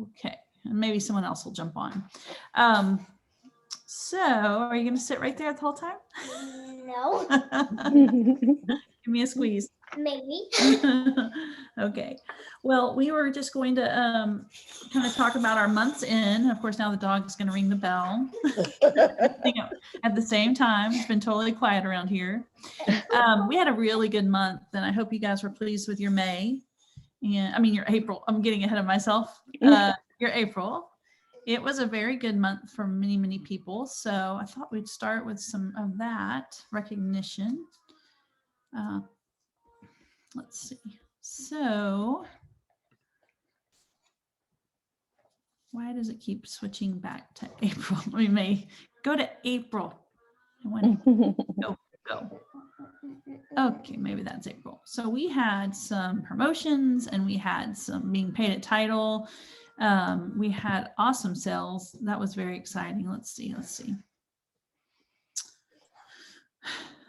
Okay, and maybe someone else will jump on. So are you going to sit right there the whole time? No. Give me a squeeze. Maybe. Okay. Well, we were just going to kind of talk about our months in. Of course, now the dog's going to ring the bell at the same time. It's been totally quiet around here. We had a really good month, and I hope you guys were pleased with your May. And I mean, your April. I'm getting ahead of myself. Your April. It was a very good month for many, many people. So I thought we'd start with some of that recognition. Let's see. So why does it keep switching back to April? We may go to April. I want to go. Okay, maybe that's April. So we had some promotions and we had some being paid at title. We had awesome sales. That was very exciting. Let's see.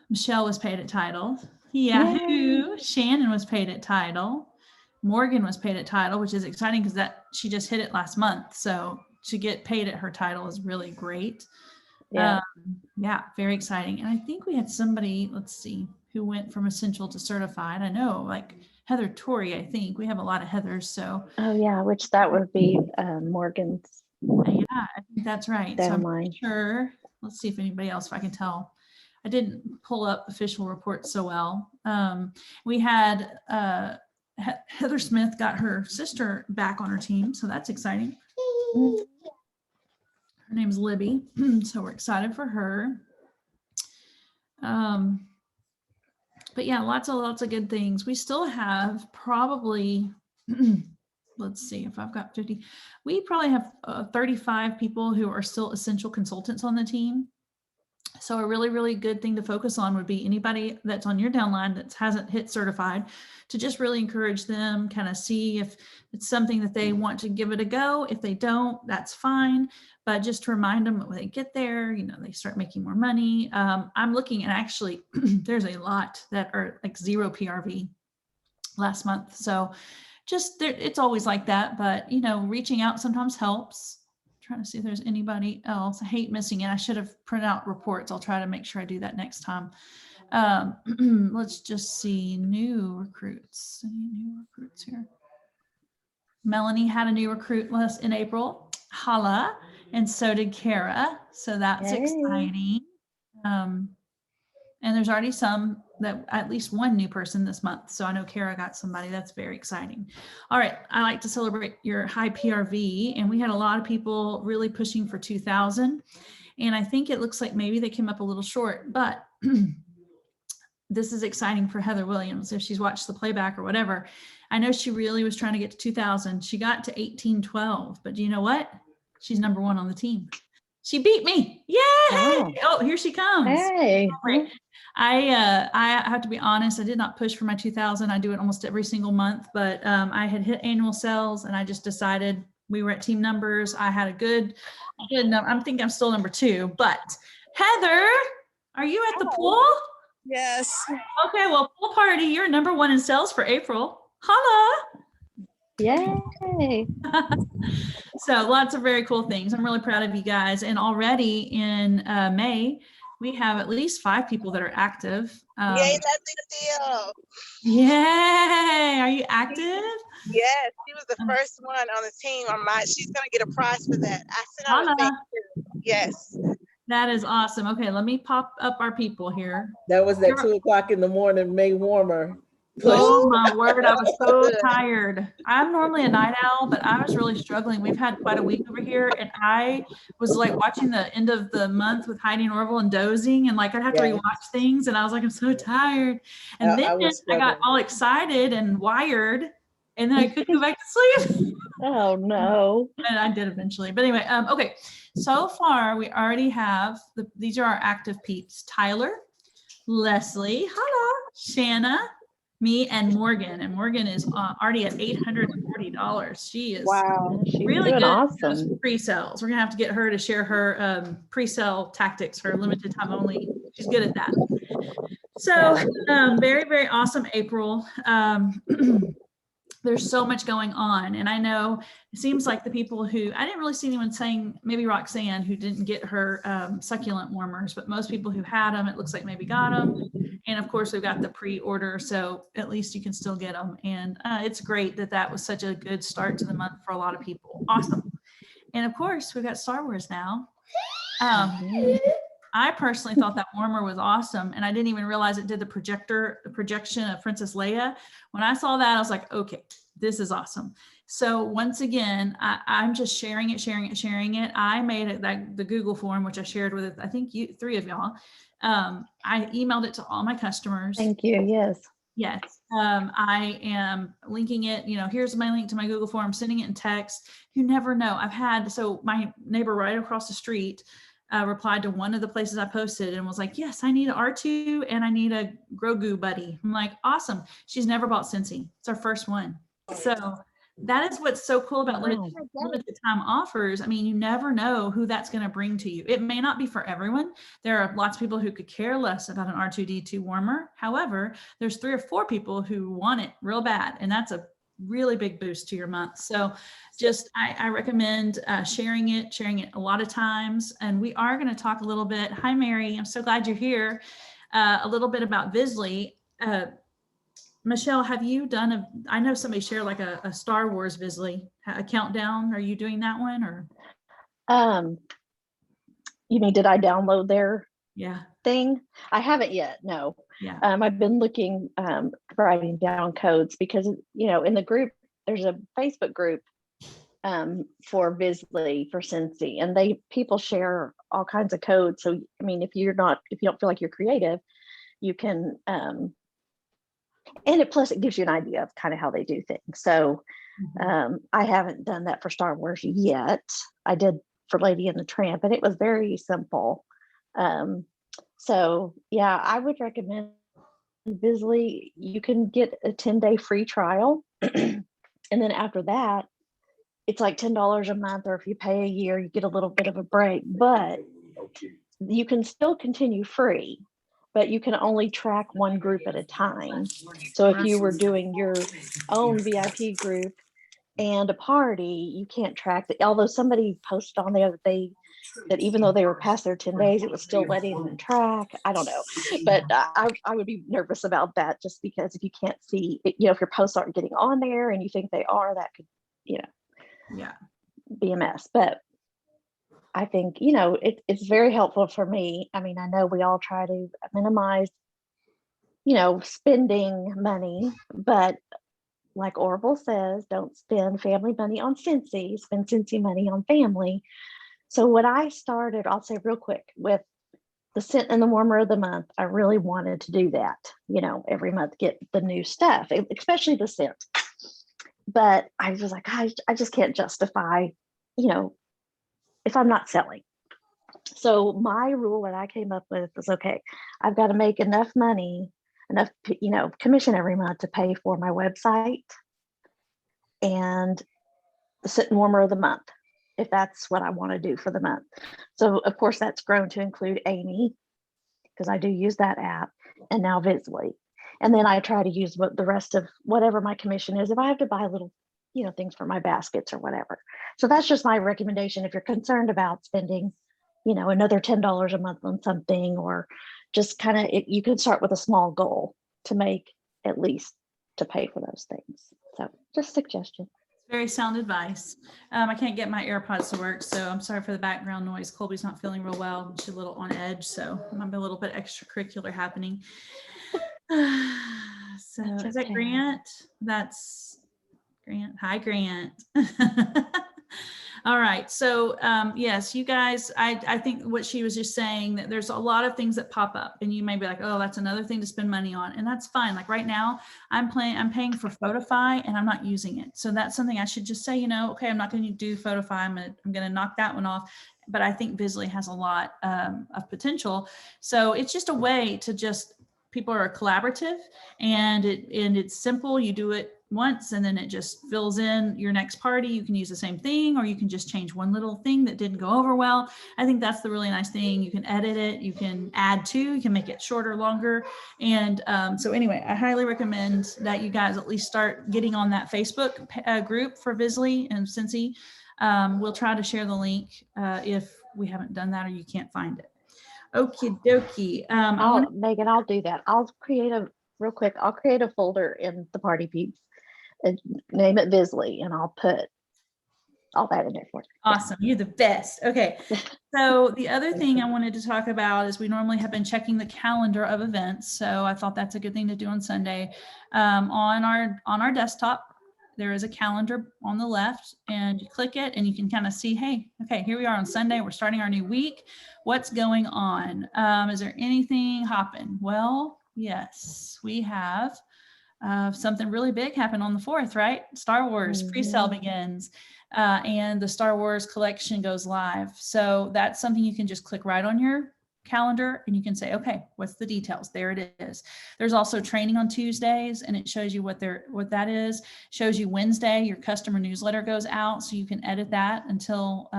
Michele was paid at title. Yahoo! Shannon was paid at title. Morgan was paid at title, which is exciting because she just hit it last month. So to get paid at her title is really great. Yeah, very exciting. And I think we had somebody, let's see, who went from essential to certified. I know, like Heather Torrey, I think. We have a lot of Heathers, so. Oh yeah, which that would be Morgan's. Yeah, I think that's right. So I'm pretty sure, let's see if anybody else, if I can tell. I didn't pull up official reports so well. We had Heather Smith got her sister back on her team, so that's exciting. Her name's Libby, so we're excited for her. But yeah, lots of good things. We still have probably, let's see if I've got 50. We probably have 35 people who are still essential consultants on the team. So a really, really good thing to focus on would be anybody that's on your downline that hasn't hit certified, to just really encourage them, kind of see if it's something that they want to give it a go. If they don't, that's fine. But just to remind them that when they get there, they start making more money. I'm looking at actually, there's a lot that are like 0 PRV last month. So just it's always like that, but reaching out sometimes helps. Trying to see if there's anybody else. I hate missing it. I should have printed out reports. I'll try to make sure I do that next time. Let's just see new recruits. Any new recruits here? Melanie had a new recruit list in April. Hala, and so did Kara. So that's exciting. And there's already some that at least one new person this month. So I know Kara got somebody. That's very exciting. All right. I like to celebrate your high PRV. And we had a lot of people really pushing for 2,000. And I think it looks like maybe they came up a little short, but this is exciting for Heather Williams. If she's watched the playback or whatever, I know she really was trying to get to 2,000. She got to 1812, but do you know what? She's number 1 on the team. She beat me. Yay! Oh, here she comes. Hey. I have to be honest. I did not push for my 2,000. I do it almost every single month, but I had hit annual sales and I just decided we were at team numbers. I had a good number. I'm thinking I'm still number 2, but Heather, are you at the pool? Yes. Okay. Well, pool party, you're number 1 in sales for April. Holla. Yay. So lots of very cool things. I'm really proud of you guys. And already in May, we have at least 5 people that are active. Yay, that's Steele. Yay! Are you active? Yes, she was the first one on the team. She's gonna get a prize for that. I sent out a thank you. Yes. That is awesome. Okay, let me pop up our people here. That was that 2 o'clock in the morning May warmer. Oh my word, I was so tired. I'm normally a night owl, but I was really struggling. We've had quite a week over here, and I was like watching the end of the month with Heidi and Orville and dozing, and like I'd have to rewatch things, and I was like, I'm so tired. And then I got all excited and wired, and then I couldn't go back to sleep. Oh no. And I did eventually. But anyway, okay. So far, we already have, these are our active peeps. Tyler, Leslie, hello, Shanna, me, and Morgan. And Morgan is already at $840. She is really good awesome. Pre-sales. We're going to have to get her to share her pre-sale tactics for limited time only. She's good at that. So very, very awesome April. there's so much going on. And I know it seems like the people who, I didn't really see anyone saying, maybe Roxanne, who didn't get her succulent warmers, but most people who had them, it looks like maybe got them. And of course we've got the pre-order, so at least you can still get them. And it's great that that was such a good start to the month for a lot of people. Awesome. And of course we've got Star Wars now. I personally thought that warmer was awesome, and I didn't even realize it did the projection of Princess Leia. When I saw that, I was like, okay, this is awesome. So once again, I'm just sharing it. I made it the Google form, which I shared with, I think you, 3 of y'all. I emailed it to all my customers. Thank you. Yes. Yes. I am linking it, here's my link to my Google form, sending it in text. You never know. So my neighbor right across the street replied to one of the places I posted and was like, yes, I need an R2 and I need a Grogu buddy. I'm like, awesome. She's never bought Scentsy. It's our first one. So that is what's so cool about limited time offers. I mean, you never know who that's going to bring to you. It may not be for everyone. There are lots of people who could care less about an R2D2 warmer. However, there's 3 or 4 people who want it real bad. And that's a really big boost to your month. So just, I recommend sharing it a lot of times. And we are going to talk a little bit. Hi, Mary. I'm so glad you're here. A little bit about Visly. Michelle, have you done I know somebody shared like a Star Wars Visly, a countdown. Are you doing that one or? You mean, did I download their Yeah. thing? I haven't yet. No. Yeah. I've been looking, writing down codes because, in the group, there's a Facebook group for Visly for Scentsy, and people share all kinds of codes. So, I mean, if you don't feel like you're creative, you can, and plus it gives you an idea of kind of how they do things. So I haven't done that for Star Wars yet. I did for Lady and the Tramp, and it was very simple. So yeah, I would recommend Visly. You can get a 10-day free trial. And then after that, it's like $10 a month, or if you pay a year, you get a little bit of a break, but you can still continue free, but you can only track one group at a time. So if you were doing your own VIP group and a party, you can't track that. Although somebody posted on there that even though they were past their 10 days, it was still letting them track. I don't know, but I would be nervous about that, just because if you can't see, if your posts aren't getting on there and you think they are, that could, Yeah. be a mess. But I think, it's very helpful for me. I mean, I know we all try to minimize, spending money, but like Orville says, don't spend family money on Scentsy, spend Scentsy money on family. So what I started, I'll say real quick, with the scent and the warmer of the month, I really wanted to do that, every month, get the new stuff, especially the scent. But I was like, I just can't justify, if I'm not selling. So my rule that I came up with was, okay, I've got to make enough money, enough, commission every month to pay for my website and the scent and warmer of the month, if that's what I want to do for the month. So of course that's grown to include Amy, because I do use that app, and now Visly. And then I try to use the rest of whatever my commission is, if I have to buy little, things for my baskets or whatever. So that's just my recommendation. If you're concerned about spending, another $10 a month on something, or just kind of, you can start with a small goal to make at least to pay for those things. So just suggestion. Very sound advice. I can't get my AirPods to work, so I'm sorry for the background noise. Colby's not feeling real well. She's a little on edge, so might be a little bit extracurricular happening. So That's is that okay. Grant? That's Grant. Hi, Grant. All right. So yes, you guys, I think what she was just saying, that there's a lot of things that pop up, and you may be like, oh, that's another thing to spend money on. And that's fine. Like right now I'm paying for Photify and I'm not using it. So that's something I should just say, okay, I'm not going to do Photify. I'm going to knock that one off. But I think Visly has a lot of potential. So it's just a way to just people are collaborative, and it's simple. You do it once and then it just fills in your next party. You can use the same thing, or you can just change one little thing that didn't go over well. I think that's the really nice thing. You can edit it, you can add to, you can make it shorter, longer. And so anyway, I highly recommend that you guys at least start getting on that Facebook group for Visley and Cincy. We'll try to share the link if we haven't done that or you can't find it. Okie dokie. Megan, I'll do that. I'll create a folder in the Party Peeps and name it Visley, and I'll put all that in there for you. Awesome. You're the best. Okay. So the other thing I wanted to talk about is we normally have been checking the calendar of events. So I thought that's a good thing to do on Sunday. On our desktop, there is a calendar on the left, and you click it and you can kind of see, hey, okay, here we are on Sunday. We're starting our new week. What's going on? Is there anything hopping? Well, yes, we have something really big happen on the 4th, right? Star Wars pre-sale begins, and the Star Wars collection goes live. So that's something you can just click right on your calendar and you can say, okay, what's the details? There it is. There's also training on Tuesdays, and it shows you what that is. Shows you Wednesday, your customer newsletter goes out, so you can edit that until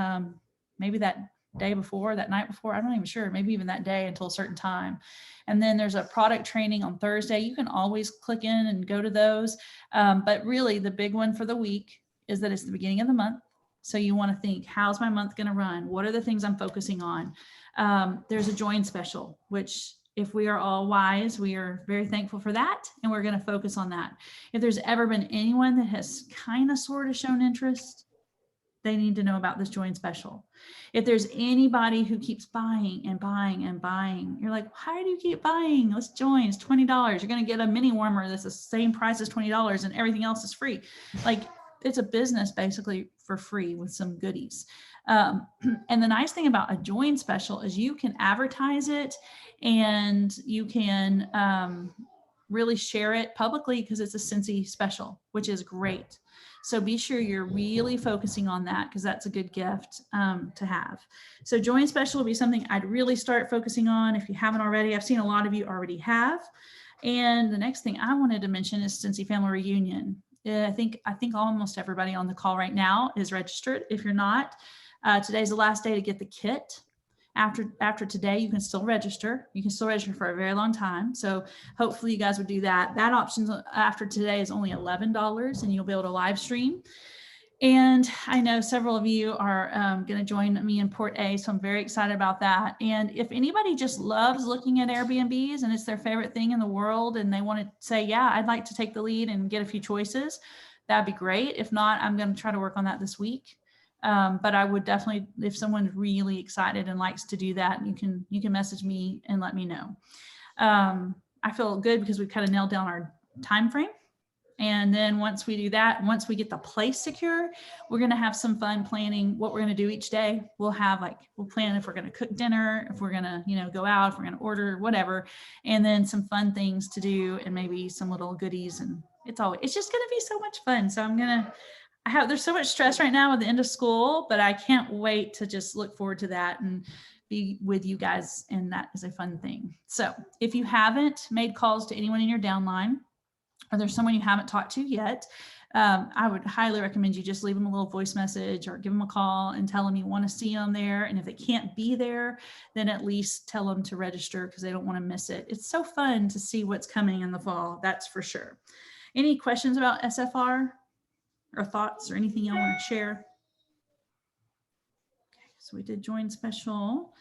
maybe that day before, that night before, I'm not even sure, maybe even that day until a certain time. And then there's a product training on Thursday. You can always click in and go to those. But really the big one for the week is that it's the beginning of the month. So you want to think, how's my month going to run? What are the things I'm focusing on? There's a join special, which if we are all wise, we are very thankful for that. And we're going to focus on that. If there's ever been anyone that has kind of sort of shown interest, they need to know about this join special. If there's anybody who keeps buying and buying and buying, you're like, why do you keep buying? Let's join. It's $20. You're going to get a mini warmer that's the same price as $20 and everything else is free. Like, it's a business basically for free with some goodies. And the nice thing about a join special is you can advertise it and you can really share it publicly because it's a Cincy special, which is great. So be sure you're really focusing on that because that's a good gift to have. So join special will be something I'd really start focusing on if you haven't already. I've seen a lot of you already have. And the next thing I wanted to mention is Cincy Family Reunion. I think almost everybody on the call right now is registered. If you're not, today's the last day to get the kit. After today, you can still register. You can still register for a very long time. So hopefully you guys would do that. That option after today is only $11 and you'll be able to live stream. And I know several of you are going to join me in Port A, so I'm very excited about that. And if anybody just loves looking at Airbnbs and it's their favorite thing in the world and they want to say, yeah, I'd like to take the lead and get a few choices, that'd be great. If not, I'm going to try to work on that this week. But I would definitely, if someone's really excited and likes to do that, you can message me and let me know. I feel good because we've kind of nailed down our time frame. And then once we do that, once we get the place secure, we're going to have some fun planning what we're going to do each day. We'll plan if we're going to cook dinner, if we're going to, go out, if we're going to order, whatever, and then some fun things to do and maybe some little goodies. And it's just going to be so much fun. So there's so much stress right now at the end of school, but I can't wait to just look forward to that and be with you guys. And that is a fun thing. So if you haven't made calls to anyone in your downline, or there's someone you haven't talked to yet, I would highly recommend you just leave them a little voice message or give them a call and tell them you want to see them there. And if they can't be there, then at least tell them to register because they don't want to miss it. It's so fun to see what's coming in the fall, that's for sure. Any questions about SFR or thoughts or anything you want to share? Okay, so we did join special.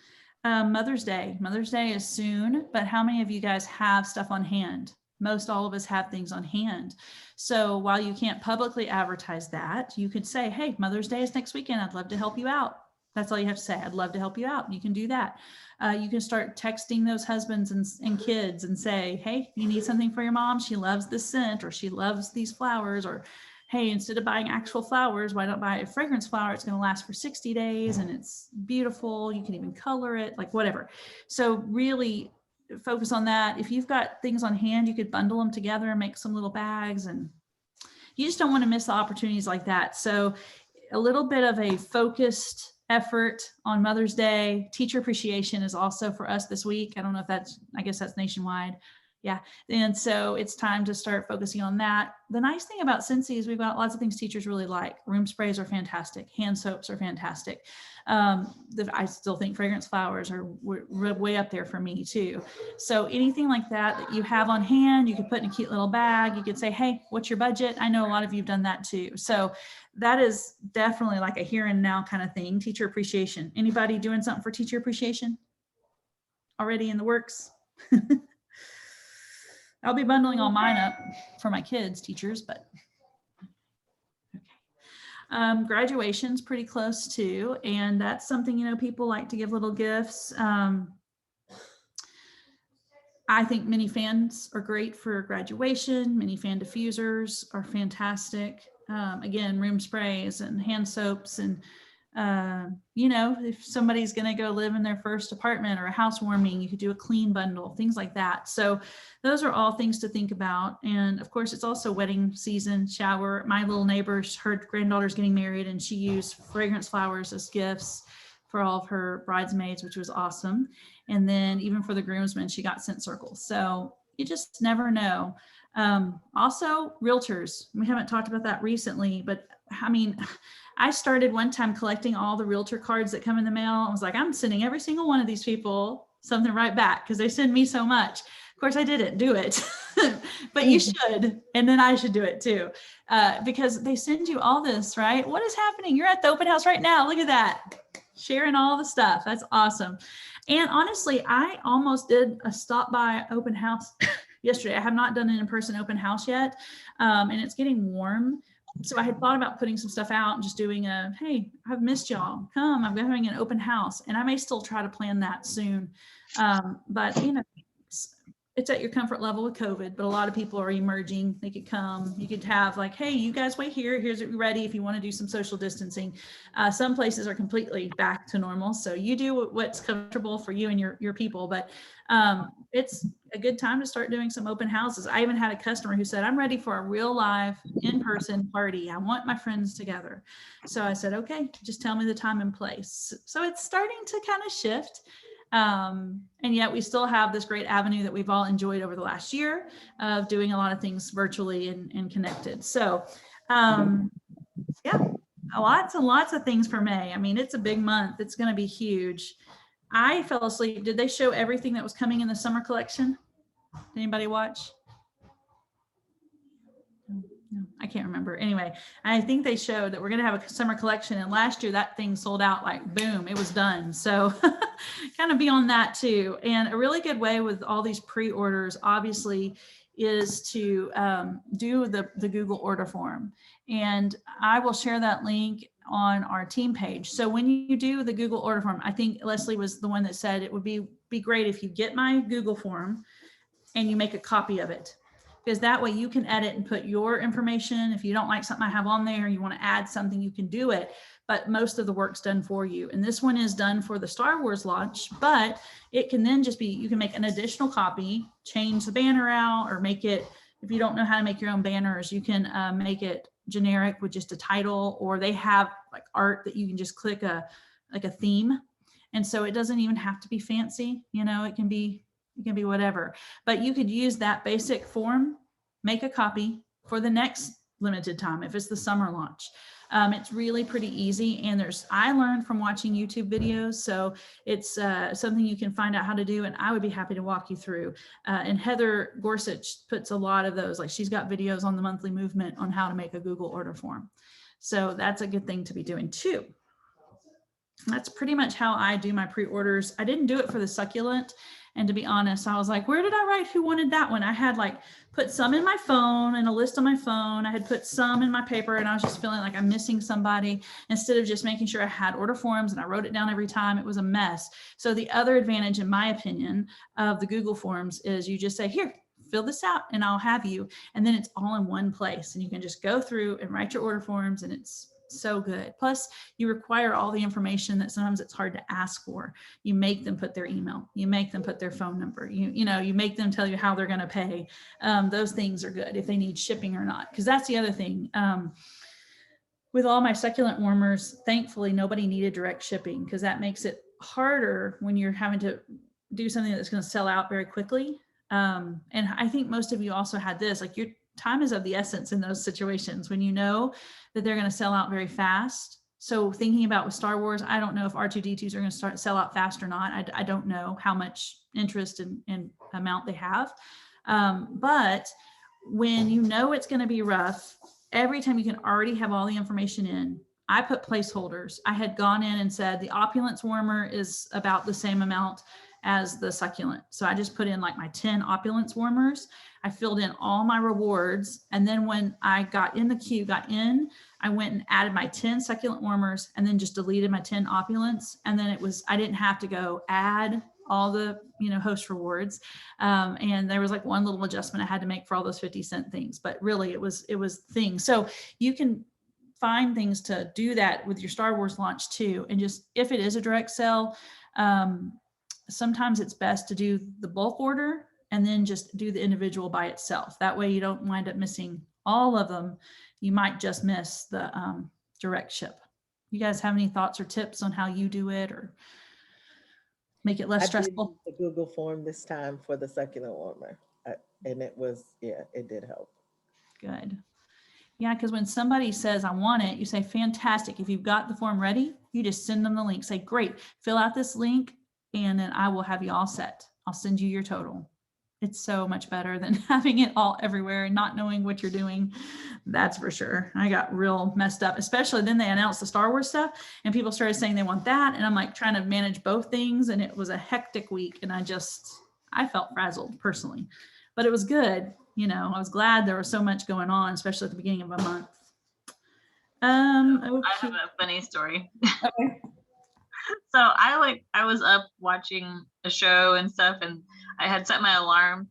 Mother's Day. Mother's Day is soon, but how many of you guys have stuff on hand? Most all of us have things on hand. So while you can't publicly advertise that, you could say, hey, Mother's Day is next weekend. I'd love to help you out. That's all you have to say. I'd love to help you out. You can do that. You can start texting those husbands and kids and say, hey, you need something for your mom? She loves this scent, or she loves these flowers, or hey, instead of buying actual flowers, why not buy a fragrance flower? It's going to last for 60 days and it's beautiful. You can even color it, like whatever. So really focus on that. If you've got things on hand, you could bundle them together and make some little bags, and you just don't want to miss the opportunities like that. So a little bit of a focused effort on Mother's Day. Teacher appreciation is also for us this week. I don't know if I guess that's nationwide. Yeah. And so it's time to start focusing on that. The nice thing about Scentsy is we've got lots of things teachers really like. Room sprays are fantastic. Hand soaps are fantastic. I still think fragrance flowers are way up there for me too. So anything like that you have on hand, you could put in a cute little bag. You could say, hey, what's your budget? I know a lot of you've done that too. So that is definitely like a here and now kind of thing. Teacher appreciation. Anybody doing something for teacher appreciation already in the works? I'll be bundling all mine up for my kids, teachers, but okay. Graduation's pretty close too. And that's something, you know, people like to give little gifts. I think mini fans are great for graduation. Mini fan diffusers are fantastic. Again, room sprays and hand soaps and you know, if somebody's going to go live in their first apartment or a housewarming, you could do a clean bundle, things like that. So those are all things to think about. And of course, it's also wedding season, shower. My little neighbor, her granddaughter's getting married and she used fragrance flowers as gifts for all of her bridesmaids, which was awesome. And then even for the groomsmen, she got scent circles. So you just never know. Also realtors. We haven't talked about that recently, but I mean, I started one time collecting all the realtor cards that come in the mail. I was like, I'm sending every single one of these people something right back because they send me so much. Of course, I didn't do it, but you should. And then I should do it too, because they send you all this, right? What is happening? You're at the open house right now. Look at that. Sharing all the stuff. That's awesome. And honestly, I almost did a stop by open house yesterday. I have not done an in-person open house yet. And it's getting warm. So I had thought about putting some stuff out and just doing a, hey, I've missed y'all. Come, I'm having an open house. And I may still try to plan that soon. But, you know, it's at your comfort level with COVID, but a lot of people are emerging. They could come, you could have like, hey, you guys wait here. Here's what you're ready if you want to do some social distancing. Some places are completely back to normal. So you do what's comfortable for you and your people, but it's a good time to start doing some open houses. I even had a customer who said, I'm ready for a real live in-person party. I want my friends together. So I said, okay, just tell me the time and place. So it's starting to kind of shift. And yet we still have this great avenue that we've all enjoyed over the last year of doing a lot of things virtually and connected. So yeah, lots and lots of things for May. I mean, it's a big month. It's going to be huge. I fell asleep. Did they show everything that was coming in the summer collection? Did anybody watch? No, I can't remember. Anyway, I think they showed that we're going to have a summer collection. And last year that thing sold out like boom, it was done. So kind of be on that too. And a really good way with all these pre-orders, obviously, is to do the Google order form. And I will share that link on our team page. So when you do the Google order form, I think Leslie was the one that said it would be great if you get my Google form and you make a copy of it, because that way you can edit and put your information. If you don't like something I have on there, you want to add something, you can do it, but most of the work's done for you. And this one is done for the Star Wars launch, but it can then just be, you can make an additional copy, change the banner out, or make it, if you don't know how to make your own banners, you can make it generic with just a title, or they have like art that you can just click like a theme. And so it doesn't even have to be fancy, you know, it can be whatever, but you could use that basic form, make a copy for the next limited time. If it's the summer launch, it's really pretty easy. And I learned from watching YouTube videos. So it's something you can find out how to do. And I would be happy to walk you through. And Heather Gorsuch puts a lot of those, like she's got videos on the Monthly Movement on how to make a Google order form. So that's a good thing to be doing too. That's pretty much how I do my pre-orders. I didn't do it for the succulent. And to be honest, I was like, where did I write who wanted that one? I had like put some in my phone and a list on my phone. I had put some in my paper, and I was just feeling like I'm missing somebody instead of just making sure I had order forms and I wrote it down every time. It was a mess. So the other advantage, in my opinion, of the Google Forms is you just say, here, fill this out and I'll have you. And then it's all in one place and you can just go through and write your order forms, and it's so good. Plus you require all the information that sometimes it's hard to ask for. You make them put their email, you make them put their phone number, you make them tell you how they're going to pay. Those things are good if they need shipping or not, because that's the other thing. With all my succulent warmers, thankfully nobody needed direct shipping, because that makes it harder when you're having to do something that's going to sell out very quickly. And I think most of you also had this, like your time is of the essence in those situations when you know that they're going to sell out very fast. So thinking about with Star Wars, I don't know if R2D2s are going to sell out fast or not. I don't know how much interest and amount they have. But when you know it's going to be rough, every time you can already have all the information in. I put placeholders. I had gone in and said the opulence warmer is about the same amount as the succulent. So I just put in like my 10 opulence warmers. I filled in all my rewards. And then when I got in the queue, I went and added my 10 succulent warmers and then just deleted my 10 opulence. And then I didn't have to go add all the, host rewards. And there was like one little adjustment I had to make for all those 50-cent things, but really it was things. So you can find things to do that with your Star Wars launch too. And just, if it is a direct sell, sometimes it's best to do the bulk order and then just do the individual by itself. That way you don't wind up missing all of them. You might just miss the direct ship. You guys have any thoughts or tips on how you do it or make it less stressful? I did use the Google form this time for the succulent warmer. And it did help. Good. Yeah, because when somebody says, I want it, you say, fantastic. If you've got the form ready, you just send them the link. Say, great, fill out this link, and then I will have you all set. I'll send you your total. It's so much better than having it all everywhere and not knowing what you're doing. That's for sure. I got real messed up, especially then they announced the Star Wars stuff and people started saying they want that. And I'm like trying to manage both things. And it was a hectic week. And I felt frazzled personally, but it was good. I was glad there was so much going on, especially at the beginning of a month. Okay. I have a funny story. Okay. So I was up watching a show and stuff, and I had set my alarm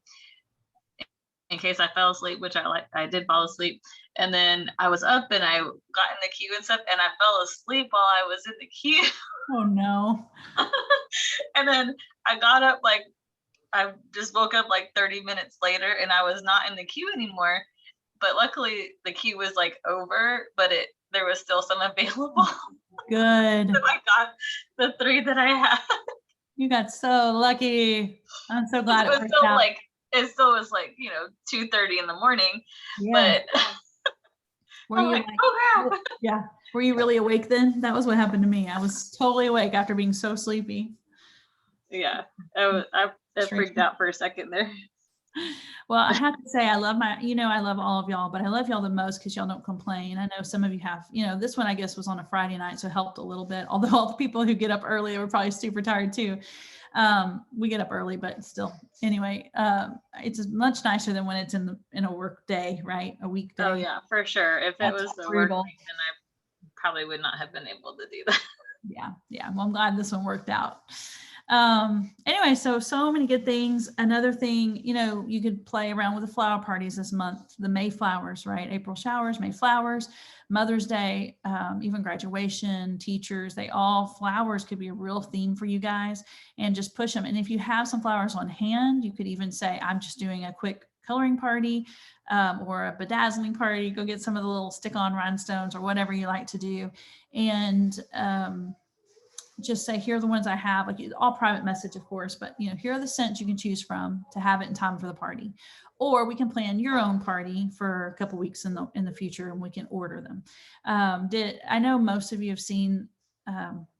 in case I fell asleep, which I did fall asleep. And then I was up and I got in the queue and stuff, and I fell asleep while I was in the queue. Oh no. And then I got up, I just woke up 30 minutes later and I was not in the queue anymore. But luckily the queue was over, but there was still some available. Good. So I got the 3 that I had. You got so lucky. I'm so glad it worked out. It still was 2:30 in the morning. Yeah. But Were you oh crap. Yeah. Were you really awake then? That was what happened to me. I was totally awake after being so sleepy. Yeah. I freaked out for a second there. Well, I have to say, I love I love all of y'all, but I love y'all the most because y'all don't complain. I know some of you have, this one, I guess, was on a Friday night, so it helped a little bit. Although all the people who get up early were probably super tired too. We get up early, but still, anyway, it's much nicer than when it's in a work day, right? A weekday. Oh yeah, for sure. If it was the work brutal. week, then I probably would not have been able to do that. Yeah. Well, I'm glad this one worked out. Anyway, so many good things. Another thing, you could play around with the flower parties this month, the May flowers, right? April showers, May flowers, Mother's Day, even graduation, teachers, flowers could be a real theme for you guys, and just push them. And if you have some flowers on hand, you could even say, I'm just doing a quick coloring party, or a bedazzling party. Go get some of the little stick-on rhinestones or whatever you like to do. And, just say, here are the ones I have, all private message, of course, but here are the scents you can choose from to have it in time for the party. Or we can plan your own party for a couple weeks in the future, and we can order them. I know most of you have seen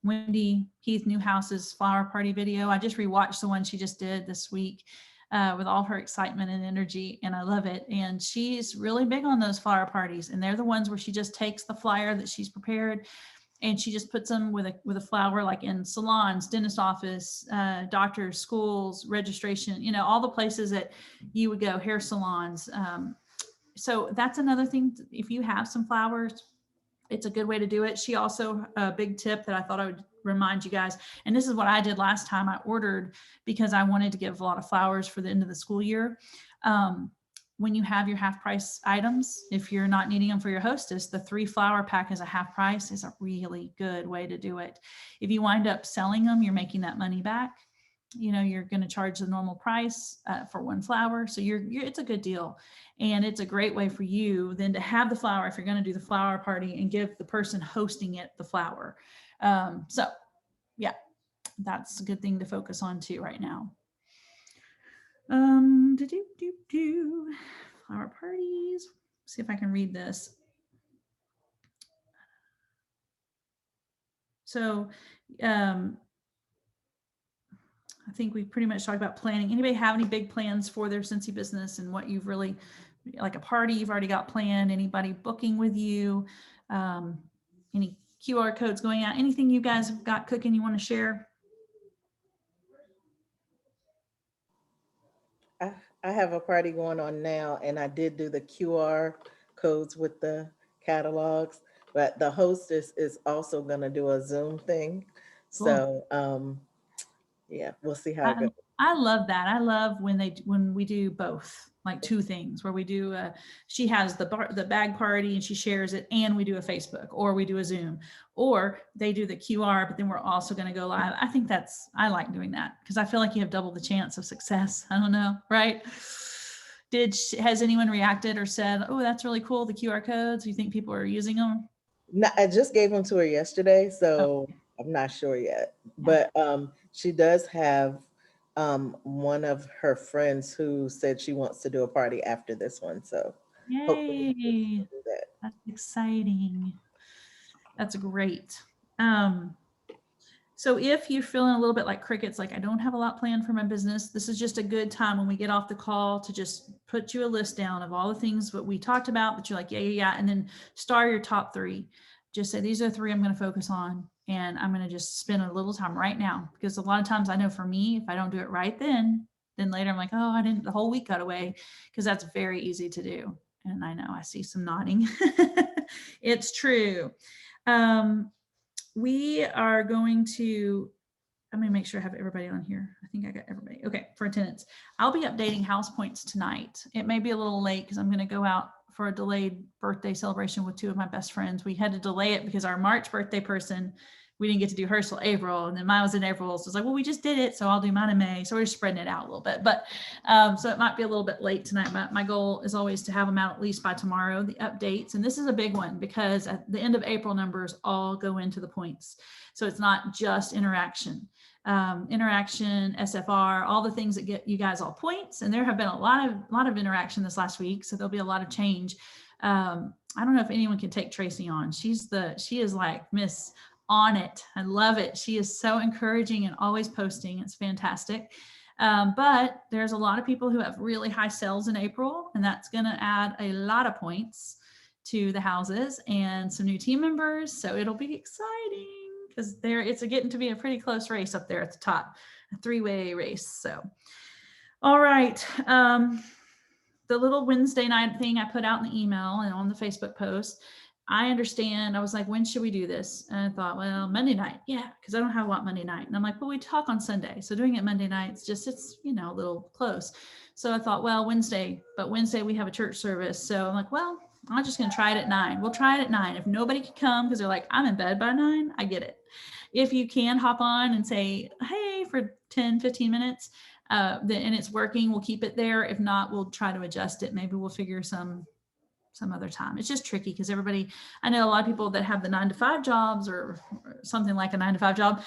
Wendy Heath Newhouse's flower party video. I just rewatched the one she just did this week with all her excitement and energy, and I love it. And she's really big on those flower parties, and they're the ones where she just takes the flyer that she's prepared and she just puts them with a flower, like in salons, dentist office, doctors, schools, registration, all the places that you would go, hair salons. So that's another thing. If you have some flowers, it's a good way to do it. She also, a big tip that I thought I would remind you guys, and this is what I did last time. I ordered because I wanted to give a lot of flowers for the end of the school year. When you have your half price items, if you're not needing them for your hostess, the 3 flower pack as a half price is a really good way to do it. If you wind up selling them, you're making that money back. You're going to charge the normal price for 1 flower. So it's a good deal. And it's a great way for you then to have the flower if you're going to do the flower party and give the person hosting it the flower. So yeah, that's a good thing to focus on too right now. Flower parties. See if I can read this. So, I think we pretty much talked about planning. Anybody have any big plans for their Cincy business and what you've really, like a party you've already got planned? Anybody booking with you? Any QR codes going out? Anything you guys have got cooking you want to share? I have a party going on now, and I did do the QR codes with the catalogs, but the hostess is also going to do a Zoom thing. Cool. So, yeah, we'll see how it goes. I love that. I love when we do both, like two things where we do she has the bag party and she shares it, and we do a Facebook, or we do a Zoom, or they do the QR, but then we're also going to go live. I like doing that because I feel like you have double the chance of success. I don't know, right? Has anyone reacted or said, oh, that's really cool, the QR codes? Do you think people are using them? No, I just gave them to her yesterday, so I'm not sure yet. But she does have one of her friends who said she wants to do a party after this one. So hopefully we'll Yay, do that. that's exciting. That's great. So if you're feeling a little bit like crickets, like I don't have a lot planned for my business, this is just a good time when we get off the call to just put you a list down of all the things that we talked about that you're like, yeah. And then star your top 3. Just say, these are 3 I'm going to focus on. And I'm going to just spend a little time right now. Because a lot of times I know for me, if I don't do it right then later I'm like, oh, the whole week got away, because that's very easy to do. And I know I see some nodding. It's true. We are going to, let me make sure I have everybody on here. I think I got everybody. Okay, for attendance. I'll be updating house points tonight. It may be a little late because I'm going to go out for a delayed birthday celebration with 2 of my best friends. We had to delay it because our March birthday person, we didn't get to do hers till April, and then mine was in April. So it's like, well, we just did it, so I'll do mine in May. So we're just spreading it out a little bit, but so it might be a little bit late tonight. My goal is always to have them out at least by tomorrow, the updates. And this is a big one because at the end of April, numbers all go into the points. So it's not just interaction, SFR, all the things that get you guys all points. And there have been a lot of interaction this last week. So there'll be a lot of change. I don't know if anyone can take Tracy on. She is like Miss on it. I love it. She is so encouraging and always posting. It's fantastic. But there's a lot of people who have really high sales in April, and that's going to add a lot of points to the houses and some new team members. So it'll be exciting because it's getting to be a pretty close race up there at the top, a 3-way race. So, all right. The little Wednesday night thing I put out in the email and on the Facebook post, I understand. I was like, when should we do this? And I thought, well, Monday night. Yeah, because I don't have a lot Monday night. And I'm like, well, we talk on Sunday. So doing it Monday night, it's a little close. So I thought, well, Wednesday we have a church service. So I'm like, well, I'm just going to try it at 9. We'll try it at 9. If nobody can come because they're like, I'm in bed by 9, I get it. If you can hop on and say, hey, for 10, 15 minutes, and it's working, we'll keep it there. If not, we'll try to adjust it. Maybe we'll figure some other time. It's just tricky because I know a lot of people that have the 9-to-5 jobs or something like a 9-to-5 job.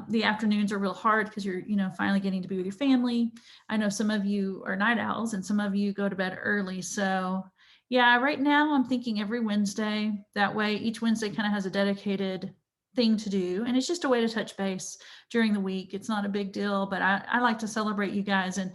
The afternoons are real hard because you're, finally getting to be with your family. I know some of you are night owls and some of you go to bed early. So yeah, right now I'm thinking every Wednesday. That way each Wednesday kind of has a dedicated thing to do. And it's just a way to touch base during the week. It's not a big deal, but I like to celebrate you guys. And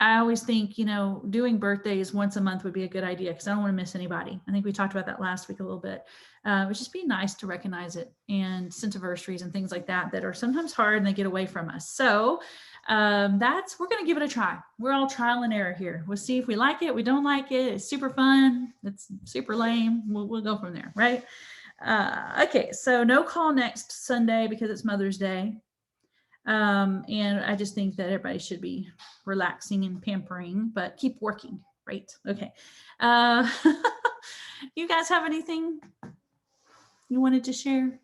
I always think, doing birthdays once a month would be a good idea because I don't want to miss anybody. I think we talked about that last week a little bit. It would just be nice to recognize it, and centiversaries and things like that are sometimes hard and they get away from us. So we're going to give it a try. We're all trial and error here. We'll see if we like it. We don't like it. It's super fun. It's super lame. We'll go from there. Right. Okay. So no call next Sunday because it's Mother's Day. And I just think that everybody should be relaxing and pampering, but keep working, right? Okay. You guys have anything you wanted to share?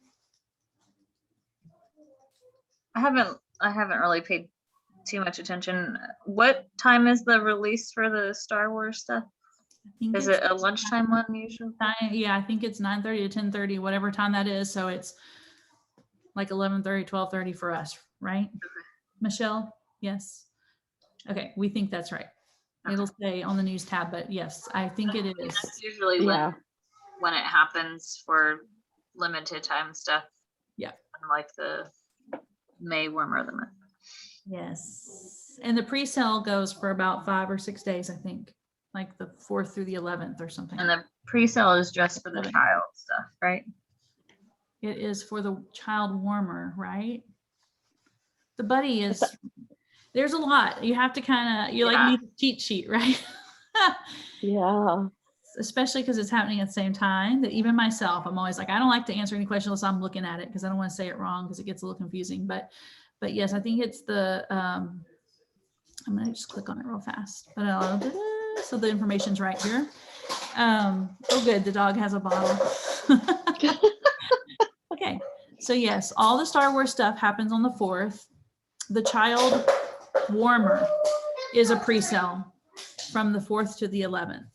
I haven't really paid too much attention. What time is the release for the Star Wars stuff? Is it a lunchtime one usually? Yeah, I think it's 9:30 to 10:30, whatever time that is. So it's like 11:30, 12:30 for us, right? Okay. Michelle, yes. Okay, we think that's right. It'll say on the news tab, but yes, I think it is. That's usually Yeah. when it happens for limited time stuff. Yeah. Like the May warmer of the month. Yes. And the pre-sale goes for about 5 or 6 days, I think, like the 4th through the 11th or something. And the pre-sale is just for the Okay. child stuff, right? It is for the child warmer, right? The buddy is, there's a lot. You have to kind of, you like Yeah. need a cheat sheet, right? Yeah. Especially because it's happening at the same time that even myself, I'm always like, I don't like to answer any questions unless I'm looking at it because I don't want to say it wrong because it gets a little confusing. But yes, I think it's the, I'm going to just click on it real fast. But so the information's right here. Oh, good. The dog has a bottle. Okay. So yes, all the Star Wars stuff happens on the 4th. The child warmer is a pre-sale from the 4th to the 11th.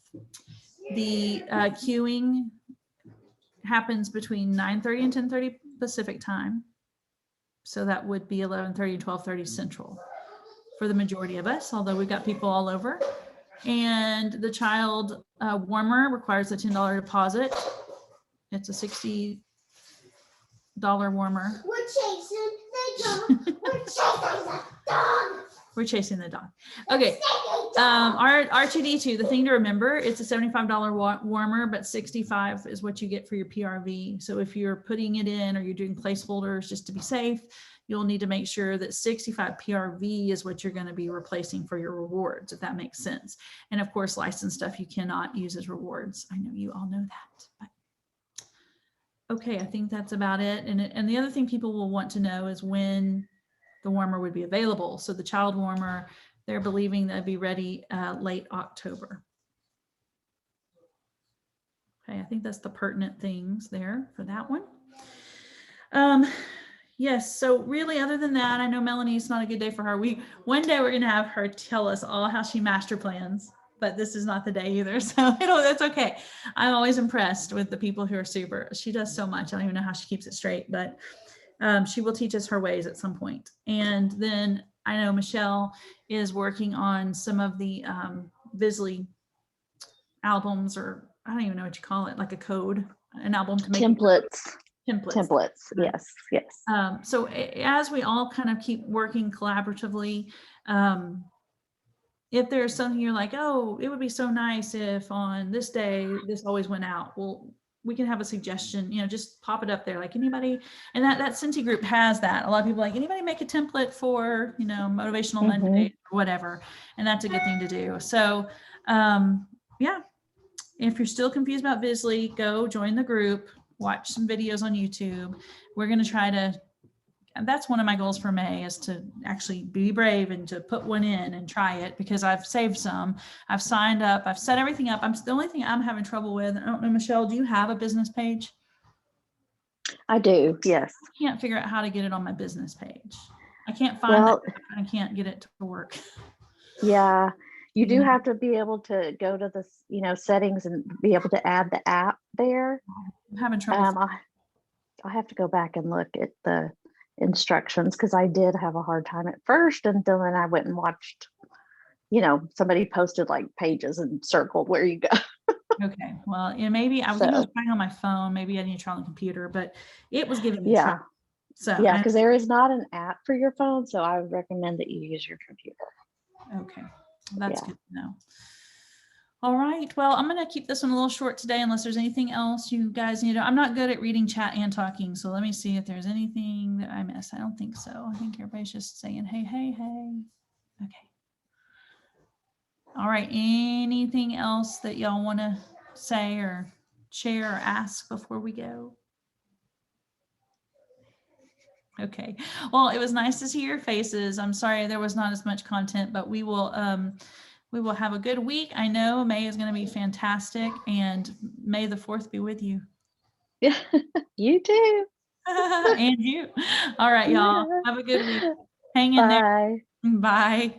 The queuing happens between 9:30 and 10:30 Pacific time. So that would be 11:30 and 12:30 Central for the majority of us, although we've got people all over. And the child warmer requires a $10 deposit. It's a $60 warmer. We're chasing the dog. We're chasing the dog. We're chasing the dog. Okay. R2D2, the thing to remember, it's a $75 warmer, but $65 is what you get for your PRV. So if you're putting it in or you're doing placeholders just to be safe, you'll need to make sure that 65 PRV is what you're going to be replacing for your rewards, if that makes sense. And of course, licensed stuff you cannot use as rewards. I know you all know that. But okay, I think that's about it. And the other thing people will want to know is when the warmer would be available. So the child warmer, they're believing that'd be ready late October. Okay, I think that's the pertinent things there for that one. Yes, so really other than that, I know Melanie's not a good day for her. One day we're gonna have her tell us all how she master plans, but this is not the day either. So that's okay. I'm always impressed with the people who are super. She does so much. I don't even know how she keeps it straight, but she will teach us her ways at some point. And then I know Michele is working on some of the Bisley albums, or I don't even know what you call it, like a code, an album to make Templates. templates. Yes. Yes. So as we all kind of keep working collaboratively, if there's something you're like, oh, it would be so nice if on this day, this always went out. Well, we can have a suggestion, just pop it up there. Like anybody, and that Cinti group has that. A lot of people like, anybody make a template for, Motivational Monday or whatever. And that's a good thing to do. So yeah, if you're still confused about Bisley, go join the group, watch some videos on YouTube. We're going to try to, and that's one of my goals for May, is to actually be brave and to put one in and try it, because I've saved some, I've signed up, I've set everything up. The only thing I'm having trouble with, I don't know, Michele, do you have a business page? I do. Yes. I can't figure out how to get it on my business page. I can't find that. I can't get it to work. Yeah. You do have to be able to go to the, settings and be able to add the app there. I'm having trouble. I'll have to go back and look at the instructions, because I did have a hard time at first, and then I went and watched, somebody posted like pages and circled where you go. Okay. Well, maybe I was trying on my phone. Maybe I need to try on the computer, but it was giving me trouble. So yeah, because there is not an app for your phone, so I would recommend that you use your computer. Okay. That's good to know. All right. Well, I'm going to keep this one a little short today, unless there's anything else you guys need. I'm not good at reading chat and talking, so let me see if there's anything that I missed. I don't think so. I think everybody's just saying, hey, hey, hey. Okay. All right. Anything else that y'all want to say or share or ask before we go? Okay. Well, it was nice to see your faces. I'm sorry there was not as much content, but we will have a good week. I know May is going to be fantastic, and May the 4th be with you. Yeah, you too. And you. All right, y'all. Have a good week. Hang in there. Bye. Bye.